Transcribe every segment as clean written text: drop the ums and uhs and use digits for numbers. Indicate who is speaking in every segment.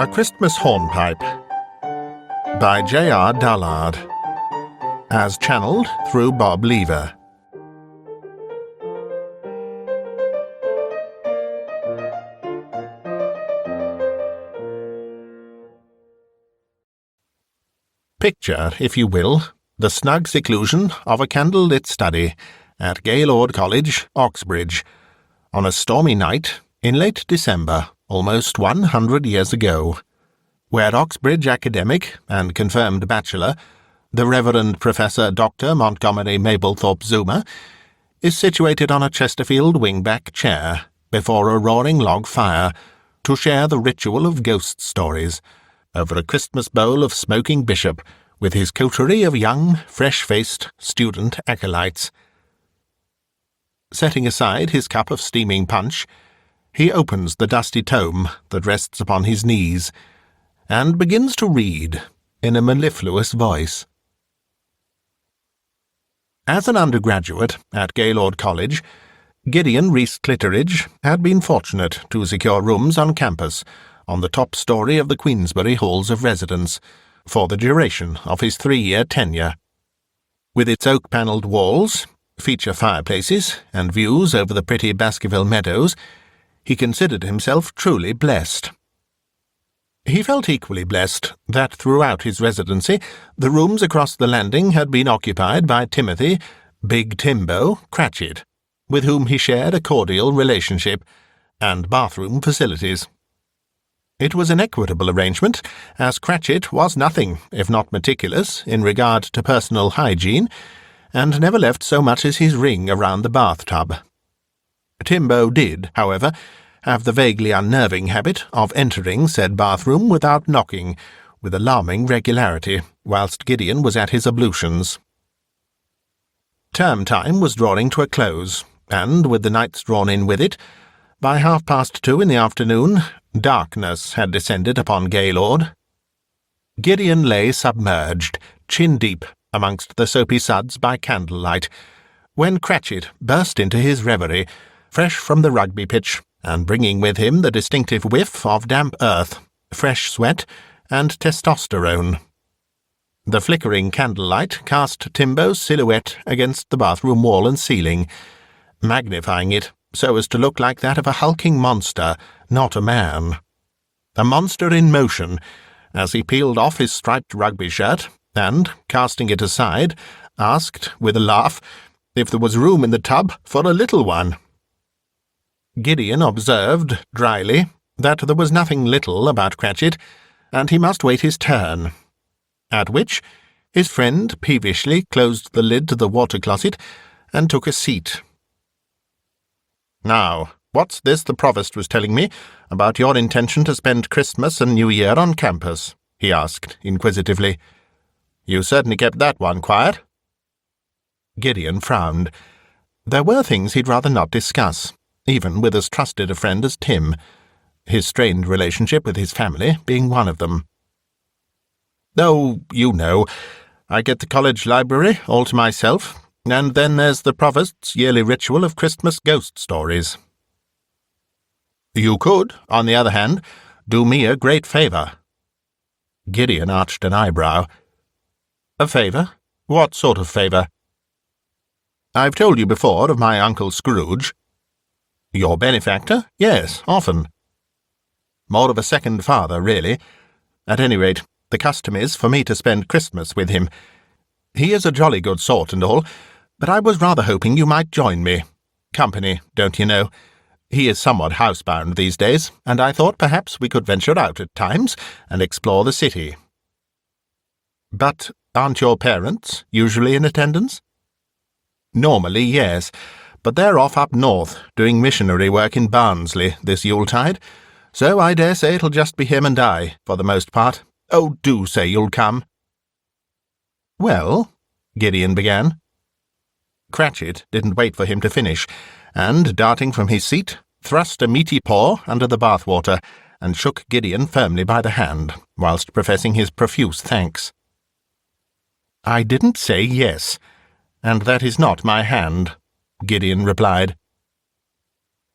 Speaker 1: A Christmas Hornpipe by J.R. Dullard, as channelled through Bob Lever. Picture, if you will, the snug seclusion of a candle-lit study at Gaylord College, Oxbridge, on a stormy night in late December, almost 100 years ago, where Oxbridge academic and confirmed bachelor, the Reverend Professor Dr. Montgomery Mablethorpe Zoomer, is situated on a Chesterfield wing-back chair before a roaring log fire to share the ritual of ghost stories over a Christmas bowl of smoking bishop with his coterie of young, fresh-faced student acolytes. Setting aside his cup of steaming punch, he opens the dusty tome that rests upon his knees and begins to read in a mellifluous voice. As an undergraduate at Gaylord College, Gideon Rees-Clitteridge had been fortunate to secure rooms on campus on the top story of the Queensberry Halls of Residence for the duration of his 3-year tenure. With its oak-panelled walls, feature fireplaces, and views over the pretty Baskerville meadows, he considered himself truly blessed. He felt equally blessed that throughout his residency the rooms across the landing had been occupied by Timothy, Big Timbo, Cratchit, with whom he shared a cordial relationship, and bathroom facilities. It was an equitable arrangement, as Cratchit was nothing if not meticulous in regard to personal hygiene, and never left so much as his ring around the bathtub. Timbo did, however, have the vaguely unnerving habit of entering said bathroom without knocking, with alarming regularity, whilst Gideon was at his ablutions. Term time was drawing to a close, and, with the nights drawn in with it, by 2:30 in the afternoon, darkness had descended upon Gaylord. Gideon lay submerged, chin-deep, amongst the soapy suds by candlelight, when Cratchit burst into his reverie, fresh from the rugby pitch, and bringing with him the distinctive whiff of damp earth, fresh sweat, and testosterone. The flickering candlelight cast Timbo's silhouette against the bathroom wall and ceiling, magnifying it so as to look like that of a hulking monster, not a man. A monster in motion, as he peeled off his striped rugby shirt, and, casting it aside, asked, with a laugh, if there was room in the tub for a little one. Gideon observed, dryly, that there was nothing little about Cratchit, and he must wait his turn, at which his friend peevishly closed the lid to the water-closet and took a seat. "Now, what's this the Provost was telling me about your intention to spend Christmas and New Year on campus?" he asked, inquisitively. "You certainly kept that one quiet." Gideon frowned. There were things he'd rather not discuss, even with as trusted a friend as Tim, his strained relationship with his family being one of them. "Oh, you know, I get the college library all to myself, and then there's the Provost's yearly ritual of Christmas ghost stories." "You could, on the other hand, do me a great favour." Gideon arched an eyebrow. "A favour? What sort of favour?" "I've told you before of my Uncle Scrooge." "Your benefactor? Yes, often." "More of a second father, really. At any rate, the custom is for me to spend Christmas with him. He is a jolly good sort and all, but I was rather hoping you might join me. Company, don't you know? He is somewhat housebound these days, and I thought perhaps we could venture out at times and explore the city." "But aren't your parents usually in attendance?" "Normally, yes, but they're off up north, doing missionary work in Barnsley this Yuletide, so I dare say it'll just be him and I, for the most part. Oh, do say you'll come." "Well," Gideon began. Cratchit didn't wait for him to finish, and, darting from his seat, thrust a meaty paw under the bathwater, and shook Gideon firmly by the hand, whilst professing his profuse thanks. "I didn't say yes, and that is not my hand," Gideon replied.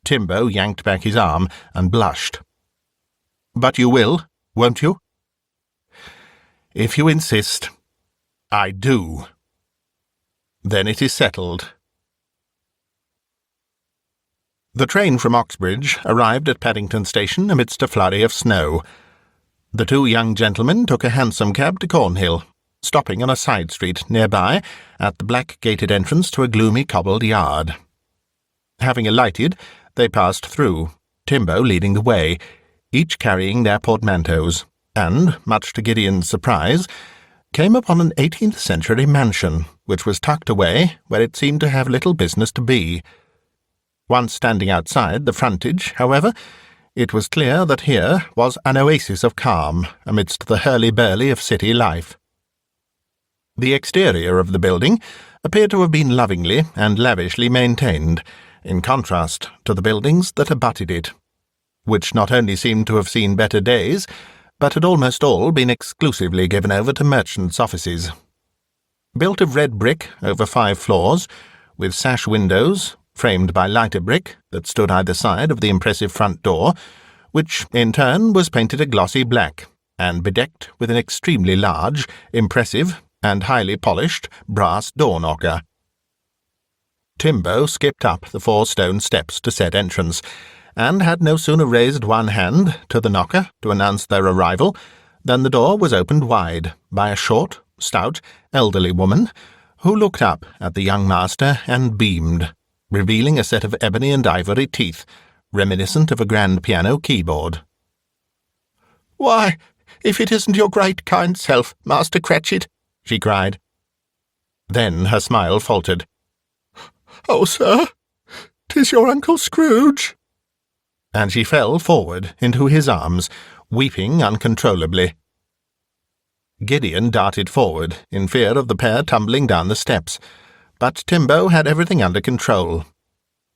Speaker 1: Timbo yanked back his arm and blushed. "But you will?" won't you?" "If you insist." "I do." "Then it is settled." The train from Oxbridge arrived at Paddington Station amidst a flurry of snow. The two young gentlemen took a hansom cab to Cornhill, stopping on a side street nearby at the black-gated entrance to a gloomy cobbled yard. Having alighted, they passed through, Timbo leading the way, each carrying their portmanteaus, and, much to Gideon's surprise, came upon an 18th-century mansion, which was tucked away where it seemed to have little business to be. Once standing outside the frontage, however, it was clear that here was an oasis of calm amidst the hurly-burly of city life. The exterior of the building appeared to have been lovingly and lavishly maintained, in contrast to the buildings that abutted it, which not only seemed to have seen better days, but had almost all been exclusively given over to merchants' offices. Built of red brick over 5 floors, with sash windows, framed by lighter brick that stood either side of the impressive front door, which, in turn, was painted a glossy black, and bedecked with an extremely large, impressive, and highly polished brass door-knocker. Timbo skipped up the 4 stone steps to said entrance, and had no sooner raised one hand to the knocker to announce their arrival than the door was opened wide by a short, stout, elderly woman, who looked up at the young master and beamed, revealing a set of ebony and ivory teeth, reminiscent of a grand piano keyboard. "Why, if it isn't your great kind self, Master Cratchit," she cried. Then her smile faltered. "Oh, sir, 'tis your Uncle Scrooge." And she fell forward into his arms, weeping uncontrollably. Gideon darted forward, in fear of the pair tumbling down the steps, but Timbo had everything under control.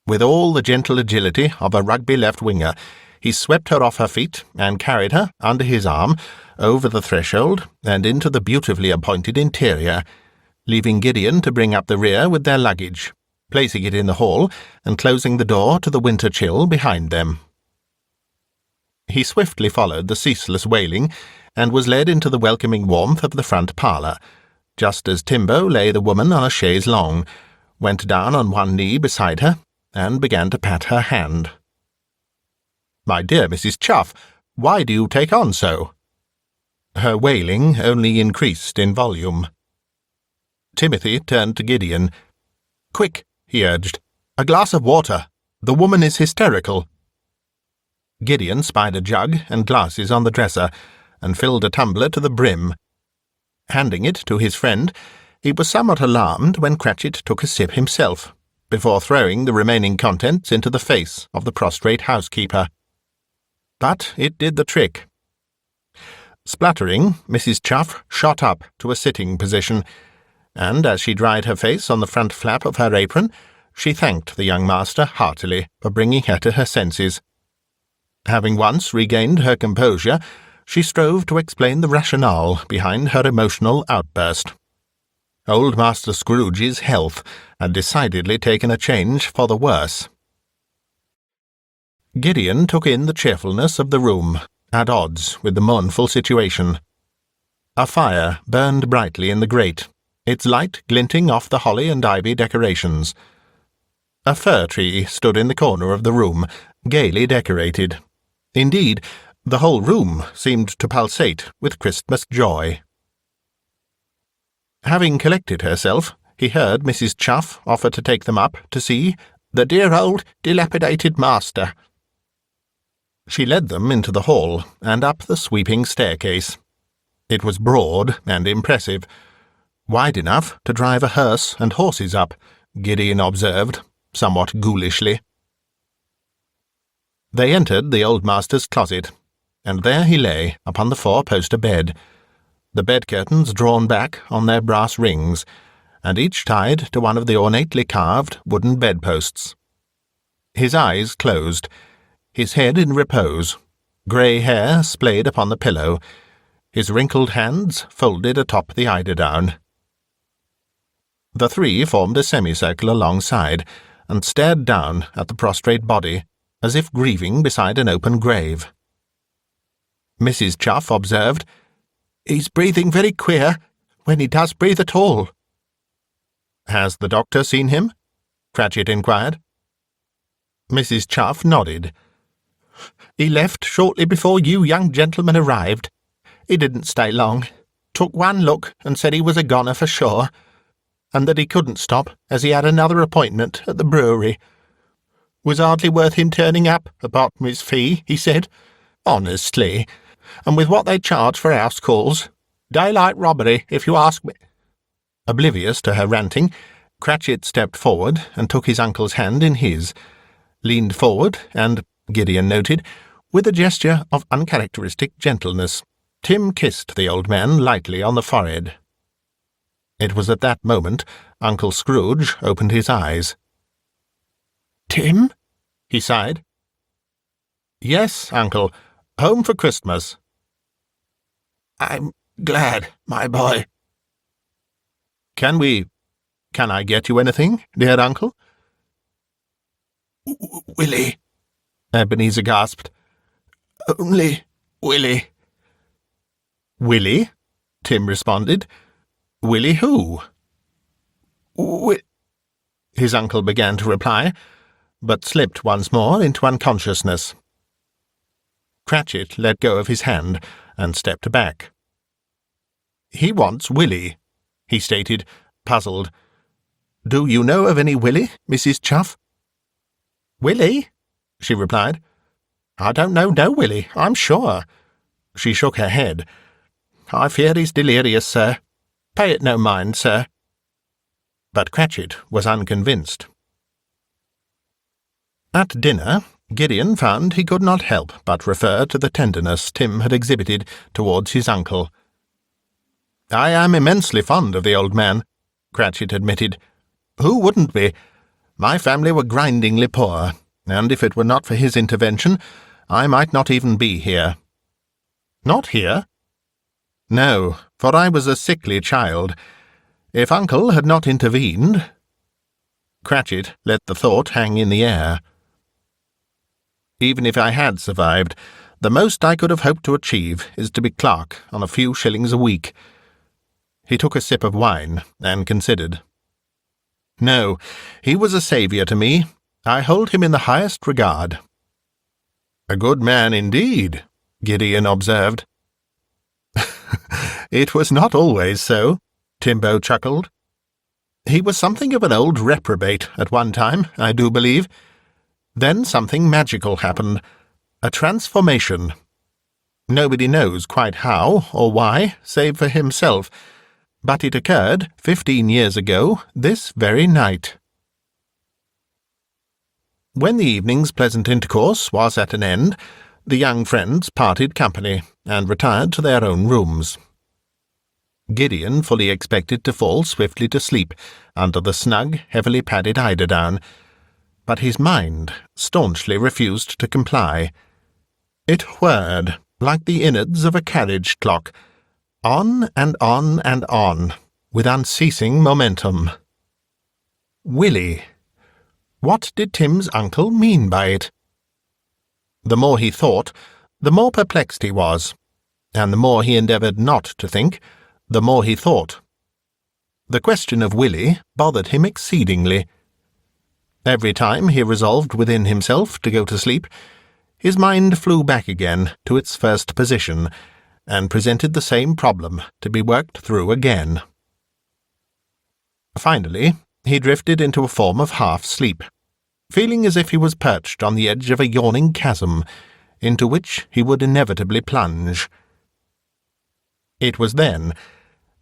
Speaker 1: With all the gentle agility of a rugby left-winger, he swept her off her feet and carried her, under his arm, over the threshold and into the beautifully appointed interior, leaving Gideon to bring up the rear with their luggage, placing it in the hall and closing the door to the winter chill behind them. He swiftly followed the ceaseless wailing and was led into the welcoming warmth of the front parlour, just as Timbo laid the woman on a chaise longue, went down on one knee beside her, and began to pat her hand. "My dear Mrs. Chuff, why do you take on so?" Her wailing only increased in volume. Timothy turned to Gideon. "Quick," he urged, "a glass of water. The woman is hysterical." Gideon spied a jug and glasses on the dresser, and filled a tumbler to the brim. Handing it to his friend, he was somewhat alarmed when Cratchit took a sip himself, before throwing the remaining contents into the face of the prostrate housekeeper. But it did the trick. Spluttering, Mrs. Chuff shot up to a sitting position, and as she dried her face on the front flap of her apron, she thanked the young master heartily for bringing her to her senses. Having once regained her composure, she strove to explain the rationale behind her emotional outburst. Old Master Scrooge's health had decidedly taken a change for the worse. Gideon took in the cheerfulness of the room, at odds with the mournful situation. A fire burned brightly in the grate, its light glinting off the holly and ivy decorations. A fir tree stood in the corner of the room, gaily decorated. Indeed, the whole room seemed to pulsate with Christmas joy. Having collected herself, he heard Mrs. Chuff offer to take them up to see the dear old dilapidated master. She led them into the hall and up the sweeping staircase. It was broad and impressive, wide enough to drive a hearse and horses up, Gideon observed, somewhat ghoulishly. They entered the old master's closet, and there he lay upon the 4-poster bed, the bed-curtains drawn back on their brass rings, and each tied to one of the ornately carved wooden bedposts. His eyes closed, his head in repose, grey hair splayed upon the pillow, his wrinkled hands folded atop the eiderdown. The 3 formed a semicircle alongside, and stared down at the prostrate body, as if grieving beside an open grave. Mrs. Chuff observed. "He's breathing very queer, when he does breathe at all." "Has the doctor seen him?" Cratchit inquired. Mrs. Chuff nodded. "He left shortly before you young gentlemen arrived. He didn't stay long. Took one look and said he was a goner for sure, and that he couldn't stop, as he had another appointment at the brewery. Was hardly worth him turning up, apart from his fee, he said. Honestly. And with what they charge for house calls. Daylight robbery, if you ask me." Oblivious to her ranting, Cratchit stepped forward and took his uncle's hand in his, leaned forward, and, Gideon noted, with a gesture of uncharacteristic gentleness, Tim kissed the old man lightly on the forehead. It was at that moment Uncle Scrooge opened his eyes. "Tim?" he sighed. "Yes, Uncle. Home for Christmas." "I'm glad, my boy." Can I get you anything, dear Uncle?"
Speaker 2: "Willie,"
Speaker 1: Ebenezer gasped.
Speaker 2: "Only Willie."
Speaker 1: "Willie?" Tim responded. "Willie who?"
Speaker 2: His
Speaker 1: uncle began to reply, but slipped once more into unconsciousness. Cratchit let go of his hand and stepped back. "He wants Willie," he stated, puzzled. "Do you know of any Willie, Mrs. Chuff?" "Willie?" she replied. "I don't know no Willie, I'm sure." She shook her head. "I fear he's delirious, sir. Pay it no mind, sir." But Cratchit was unconvinced. At dinner, Gideon found he could not help but refer to the tenderness Tim had exhibited towards his uncle. "I am immensely fond of the old man," Cratchit admitted. "Who wouldn't be? My family were grindingly poor, and if it were not for his intervention, I might not even be here." "Not here?" "No, for I was a sickly child. If Uncle had not intervened—" Cratchit let the thought hang in the air. "Even if I had survived, the most I could have hoped to achieve is to be clerk on a few shillings a week." He took a sip of wine and considered. "No, he was a saviour to me. I hold him in the highest regard." "A good man indeed," Gideon observed. "It was not always so," Timbo chuckled. "He was something of an old reprobate at one time, I do believe. Then something magical happened, a transformation. Nobody knows quite how or why, save for himself, but it occurred 15 years ago this very night." When the evening's pleasant intercourse was at an end, the young friends parted company and retired to their own rooms. Gideon fully expected to fall swiftly to sleep under the snug, heavily padded eiderdown, but his mind staunchly refused to comply. It whirred like the innards of a carriage clock, on and on and on, with unceasing momentum. Willie. What did Tim's uncle mean by it? The more he thought, the more perplexed he was, and the more he endeavoured not to think, the more he thought. The question of Willie bothered him exceedingly. Every time he resolved within himself to go to sleep, his mind flew back again to its first position, and presented the same problem to be worked through again. Finally, he drifted into a form of half-sleep, feeling as if he was perched on the edge of a yawning chasm, into which he would inevitably plunge. It was then,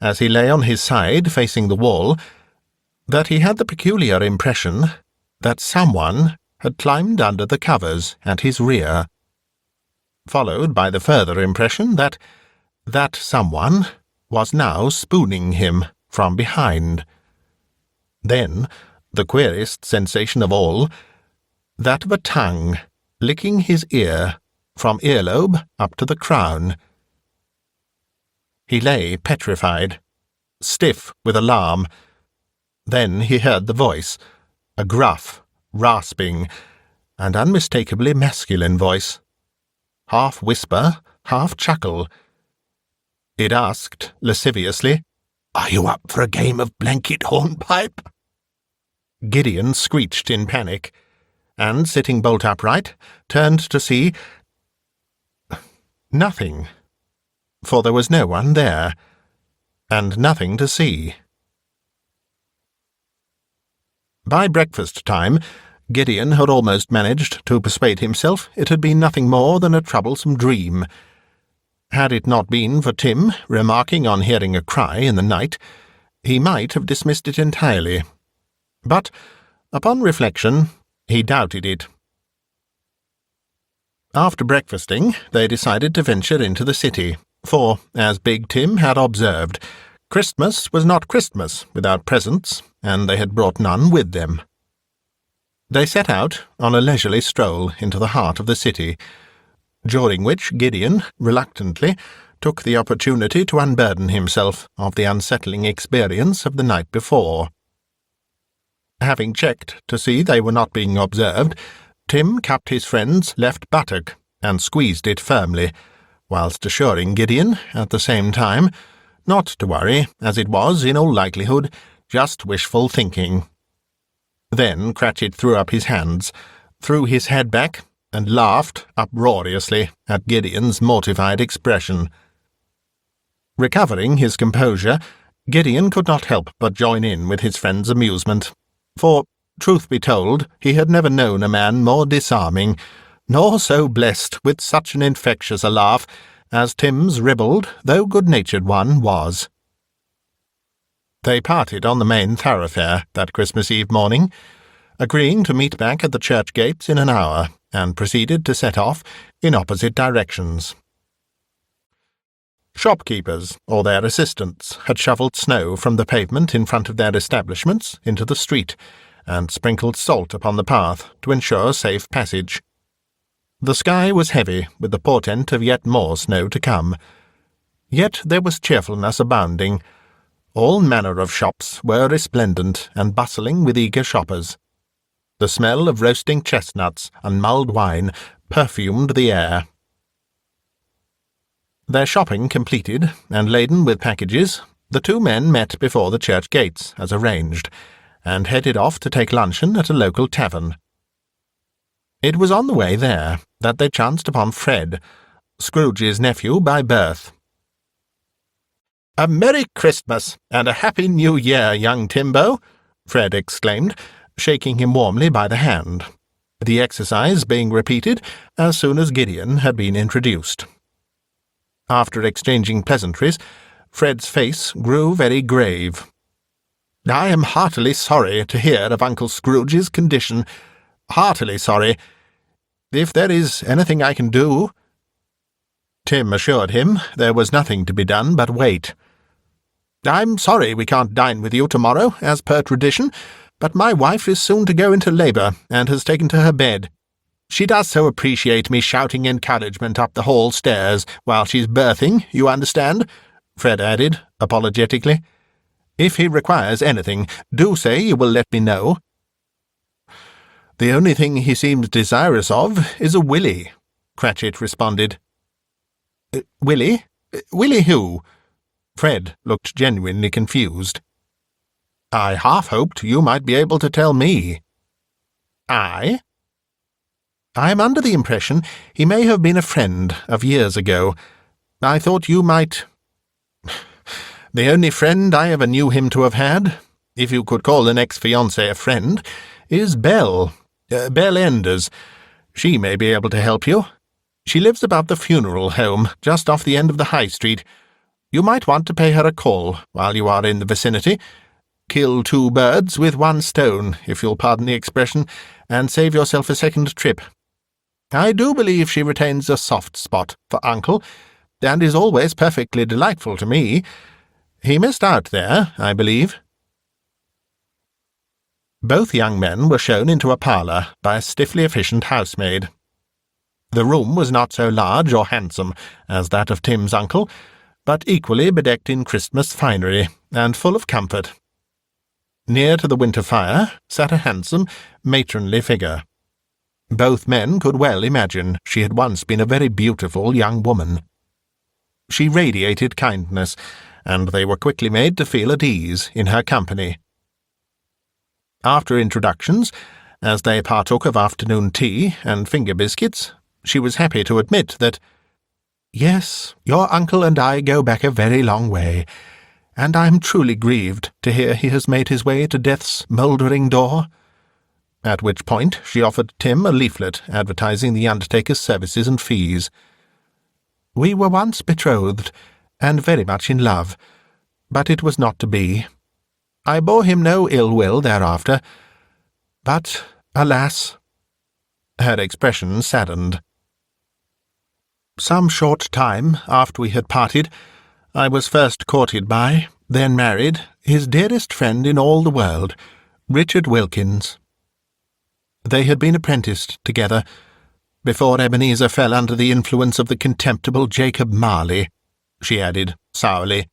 Speaker 1: as he lay on his side facing the wall, that he had the peculiar impression that someone had climbed under the covers at his rear, followed by the further impression that that someone was now spooning him from behind. Then, the queerest sensation of all, that of a tongue licking his ear from earlobe up to the crown. He lay petrified, stiff with alarm. Then he heard the voice, a gruff, rasping, and unmistakably masculine voice, half whisper, half-chuckle. It asked, lasciviously,
Speaker 2: "Are you up for a game of blanket hornpipe?"
Speaker 1: Gideon screeched in panic, and, sitting bolt upright, turned to see nothing, for there was no one there, and nothing to see. By breakfast time, Gideon had almost managed to persuade himself it had been nothing more than a troublesome dream. Had it not been for Tim remarking on hearing a cry in the night, he might have dismissed it entirely. But, upon reflection, he doubted it. After breakfasting, they decided to venture into the city, for, as Big Tim had observed, Christmas was not Christmas without presents, and they had brought none with them. They set out on a leisurely stroll into the heart of the city, during which Gideon, reluctantly, took the opportunity to unburden himself of the unsettling experience of the night before. Having checked to see they were not being observed, Tim cupped his friend's left buttock and squeezed it firmly, whilst assuring Gideon, at the same time, not to worry, as it was, in all likelihood, just wishful thinking. Then Cratchit threw up his hands, threw his head back, and laughed uproariously at Gideon's mortified expression. Recovering his composure, Gideon could not help but join in with his friend's amusement, for, truth be told, he had never known a man more disarming, nor so blessed with such an infectious a laugh as Tim's ribald, though good-natured one, was. They parted on the main thoroughfare that Christmas Eve morning, agreeing to meet back at the church gates in an hour, and proceeded to set off in opposite directions. Shopkeepers or their assistants had shovelled snow from the pavement in front of their establishments into the street, and sprinkled salt upon the path to ensure safe passage. The sky was heavy with the portent of yet more snow to come. Yet there was cheerfulness abounding. All manner of shops were resplendent and bustling with eager shoppers. The smell of roasting chestnuts and mulled wine perfumed the air. Their shopping completed, and laden with packages, the two men met before the church gates, as arranged, and headed off to take luncheon at a local tavern. It was on the way there that they chanced upon Fred, Scrooge's nephew by birth. "A Merry Christmas and a Happy New Year, young Timbo!" Fred exclaimed, shaking him warmly by the hand, the exercise being repeated as soon as Gideon had been introduced. After exchanging pleasantries, Fred's face grew very grave. "I am heartily sorry to hear of Uncle Scrooge's condition. Heartily sorry. If there is anything I can do—" Tim assured him there was nothing to be done but wait. "I'm sorry we can't dine with you tomorrow, as per tradition, but my wife is soon to go into labour, and has taken to her bed. She does so appreciate me shouting encouragement up the hall stairs while she's birthing, you understand," Fred added, apologetically. "If he requires anything, do say you will let me know." "The only thing he seems desirous of is a Willie," Cratchit responded. "Willie? Willie who?" Fred looked genuinely confused. "I half hoped you might be able to tell me." "I?" "I am under the impression he may have been a friend of years ago. I thought you might—" "The only friend I ever knew him to have had, if you could call an ex-fiancée a friend, is Belle Enders. She may be able to help you. She lives about the funeral home, just off the end of the High Street. You might want to pay her a call while you are in the vicinity. Kill two birds with one stone, if you'll pardon the expression, and save yourself a second trip. I do believe she retains a soft spot for Uncle, and is always perfectly delightful to me. He missed out there, I believe." Both young men were shown into a parlour by a stiffly efficient housemaid. The room was not so large or handsome as that of Tim's uncle, but equally bedecked in Christmas finery, and full of comfort. Near to the winter fire sat a handsome, matronly figure. Both men could well imagine she had once been a very beautiful young woman. She radiated kindness, and they were quickly made to feel at ease in her company. After introductions, as they partook of afternoon tea and finger biscuits, she was happy to admit that, "Yes, your uncle and I go back a very long way, and I'm truly grieved to hear he has made his way to death's mouldering door," at which point she offered Tim a leaflet advertising the undertaker's services and fees. "We were once betrothed, and very much in love, but it was not to be. I bore him no ill will thereafter, but, alas—" Her expression saddened. "Some short time after we had parted, I was first courted by, then married, his dearest friend in all the world, Richard Wilkins. They had been apprenticed together, before Ebenezer fell under the influence of the contemptible Jacob Marley," she added, sourly.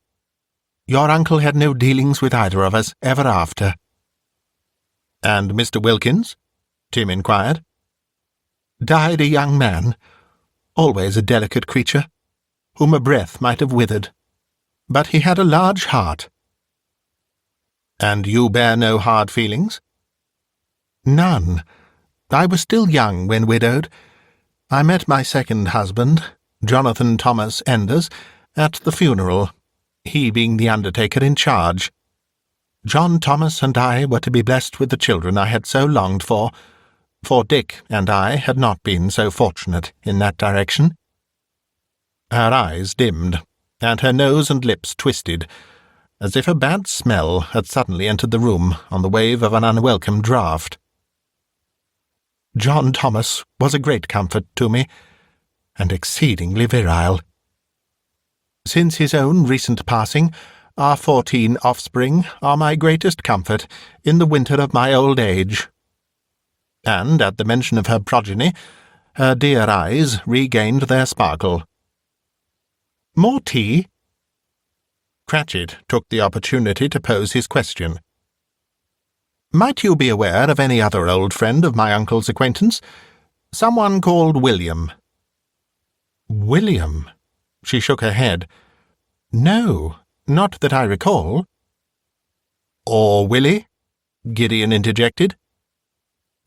Speaker 1: "Your uncle had no dealings with either of us ever after." "And Mr. Wilkins?" Tim inquired. "Died a young man, always a delicate creature, whom a breath might have withered. But he had a large heart." "And you bear no hard feelings?" "None. I was still young when widowed. I met my second husband, Jonathan Thomas Enders, at the funeral, he being the undertaker in charge. John Thomas and I were to be blessed with the children I had so longed for Dick and I had not been so fortunate in that direction." Her eyes dimmed, and her nose and lips twisted, as if a bad smell had suddenly entered the room on the wave of an unwelcome draught. "John Thomas was a great comfort to me, and exceedingly virile. Since his own recent passing, our 14 offspring are my greatest comfort in the winter of my old age." And at the mention of her progeny, her dear eyes regained their sparkle. "More tea?" Cratchit took the opportunity to pose his question. "Might you be aware of any other old friend of my uncle's acquaintance? Someone called William." "William?" She shook her head. "No, not that I recall." "Or Willie?" Gideon interjected.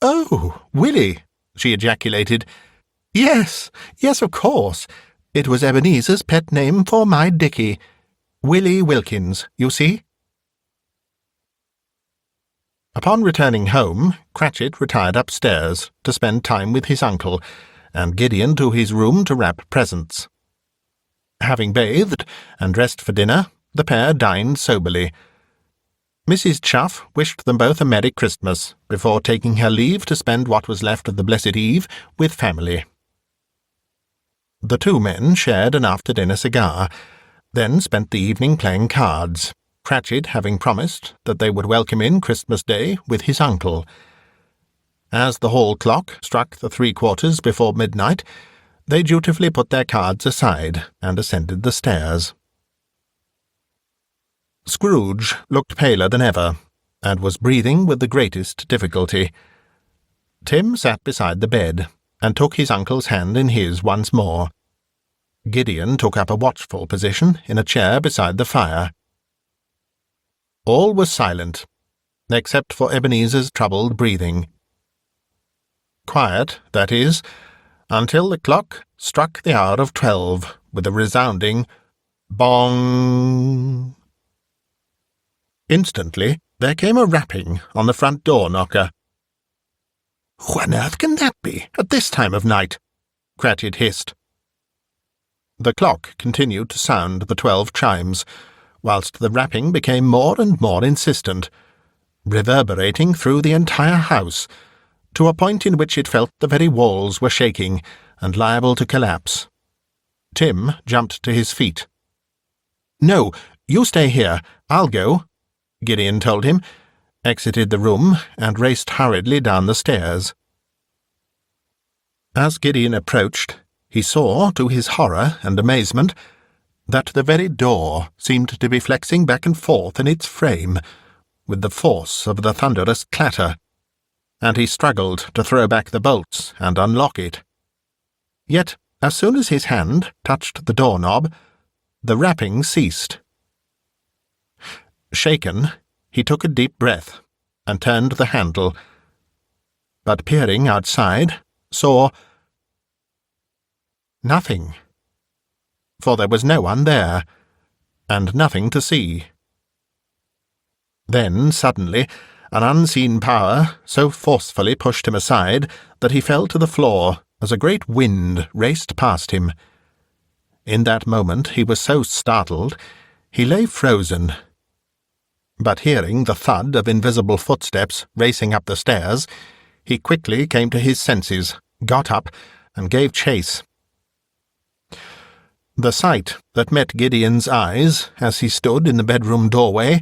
Speaker 1: "Oh, Willie!" she ejaculated. Yes, of course. It was Ebenezer's pet name for my Dickie. Willie Wilkins, you see." Upon returning home, Cratchit retired upstairs to spend time with his uncle, and Gideon to his room to wrap presents. Having bathed and dressed for dinner, the pair dined soberly. Mrs. Chuff wished them both a Merry Christmas before taking her leave to spend what was left of the blessed eve with family. The two men shared an after-dinner cigar, then spent the evening playing cards, Cratchit having promised that they would welcome in Christmas Day with his uncle. As the hall clock struck the 3/4 before midnight, they dutifully put their cards aside and ascended the stairs. Scrooge looked paler than ever, and was breathing with the greatest difficulty. Tim sat beside the bed, and took his uncle's hand in his once more. Gideon took up a watchful position in a chair beside the fire. All was silent, except for Ebenezer's troubled breathing. Quiet, that is, until the clock struck the hour of 12 with a resounding bong. Instantly there came a rapping on the front door knocker. "Who on earth can that be, at this time of night?" Cratchit hissed. The clock continued to sound the 12 chimes, whilst the rapping became more and more insistent, reverberating through the entire house, to a point in which it felt the very walls were shaking and liable to collapse. Tim jumped to his feet. "No, you stay here. I'll go," Gideon told him, exited the room, and raced hurriedly down the stairs. As Gideon approached, he saw, to his horror and amazement, that the very door seemed to be flexing back and forth in its frame, with the force of the thunderous clatter, and he struggled to throw back the bolts and unlock it. Yet, as soon as his hand touched the doorknob, The rapping ceased. Shaken, he took a deep breath and turned the handle, but peering outside, saw nothing, for there was no one there, and nothing to see. Then, suddenly, an unseen power so forcefully pushed him aside that he fell to the floor as a great wind raced past him. In that moment he was so startled he lay frozen. But hearing the thud of invisible footsteps racing up the stairs, he quickly came to his senses, got up, and gave chase. The sight that met Gideon's eyes as he stood in the bedroom doorway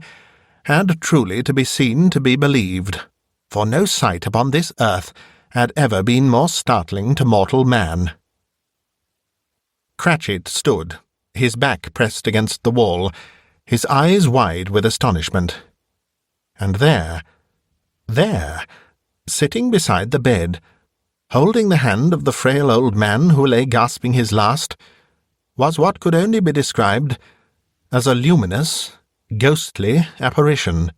Speaker 1: had truly to be seen to be believed, for no sight upon this earth had ever been more startling to mortal man. Cratchit stood, his back pressed against the wall, his eyes wide with astonishment. And there, sitting beside the bed, holding the hand of the frail old man who lay gasping his last, was what could only be described as a luminous, ghostly apparition.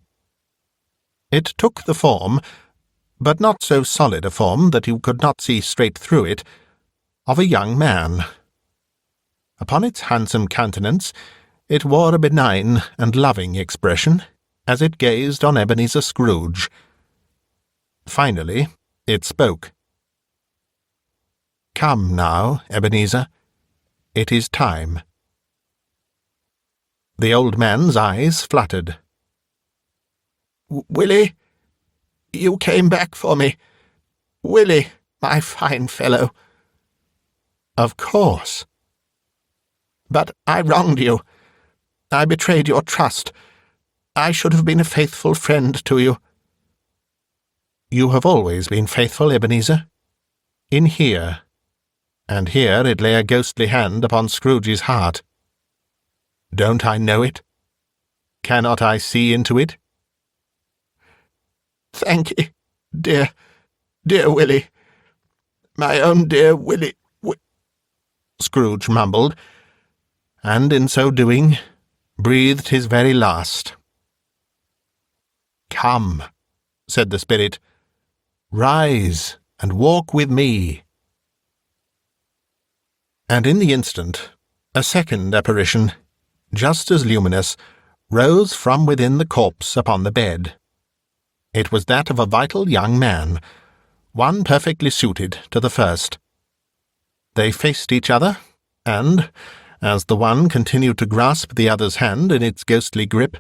Speaker 1: It took the form, but not so solid a form that you could not see straight through it, of a young man. Upon its handsome countenance it wore a benign and loving expression as it gazed on Ebenezer Scrooge. Finally it spoke. "Come now, Ebenezer. It is time." The old man's eyes fluttered.
Speaker 2: "Willie, you came back for me. Willie, my fine fellow."
Speaker 1: "Of course."
Speaker 2: "But I wronged you. I betrayed your trust. I should have been a faithful friend to you."
Speaker 1: "You have always been faithful, Ebenezer. In here." And here it lay a ghostly hand upon Scrooge's heart. "Don't I know it? Cannot I see into it?"
Speaker 2: "Thank ye, dear Willie. My own dear Willie,"
Speaker 1: Scrooge mumbled, and in so doing breathed his very last. "Come," said the spirit. "Rise and walk with me." And in the instant a second apparition, just as luminous, rose from within the corpse upon the bed. It was that of a vital young man, one perfectly suited to the first. They faced each other, and, as the one continued to grasp the other's hand in its ghostly grip,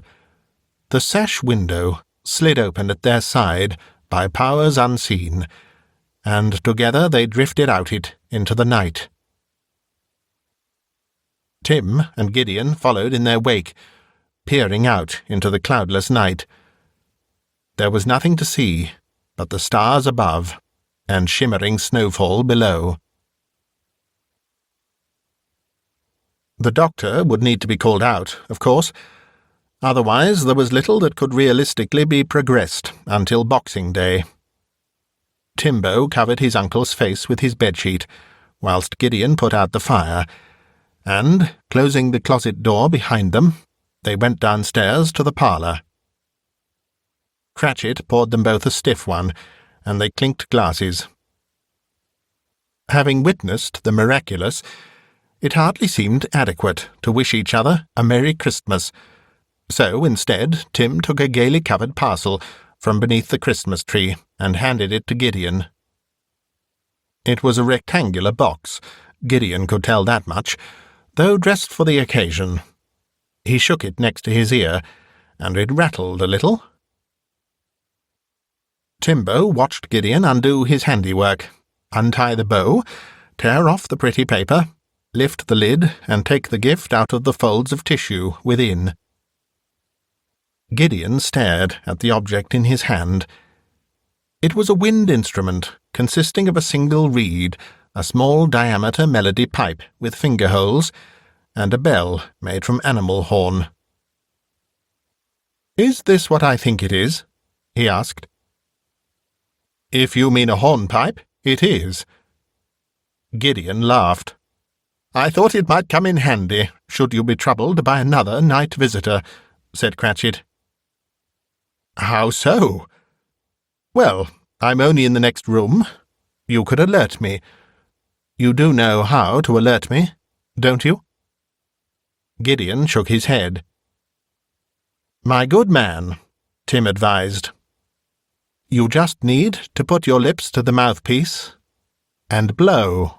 Speaker 1: the sash window slid open at their side by powers unseen, and together they drifted out it into the night. Tim and Gideon followed in their wake, peering out into the cloudless night. There was nothing to see but the stars above and shimmering snowfall below. The doctor would need to be called out, of course. Otherwise there was little that could realistically be progressed until Boxing Day. Timbo covered his uncle's face with his bedsheet, whilst Gideon put out the fire, and, closing the closet door behind them, they went downstairs to the parlour. Cratchit poured them both a stiff one, and they clinked glasses. Having witnessed the miraculous, it hardly seemed adequate to wish each other a Merry Christmas, so instead Tim took a gaily covered parcel from beneath the Christmas tree and handed it to Gideon. It was a rectangular box, Gideon could tell that much, though dressed for the occasion. He shook it next to his ear, and it rattled a little. Timbo watched Gideon undo his handiwork, untie the bow, tear off the pretty paper, lift the lid, and take the gift out of the folds of tissue within. Gideon stared at the object in his hand. It was a wind instrument consisting of a single reed, a small diameter melody pipe with finger holes, and a bell made from animal horn. "Is this what I think it is?" he asked. "If you mean a hornpipe, it is." Gideon laughed.
Speaker 2: I thought it might come in handy, should you be troubled by another night visitor," said Cratchit. "How so?" "Well, I'm only in the next room. You could alert me. You do know how to alert me, don't you?" Gideon shook his head. "My good man," Tim advised, "you just need to put your lips to the mouthpiece and blow."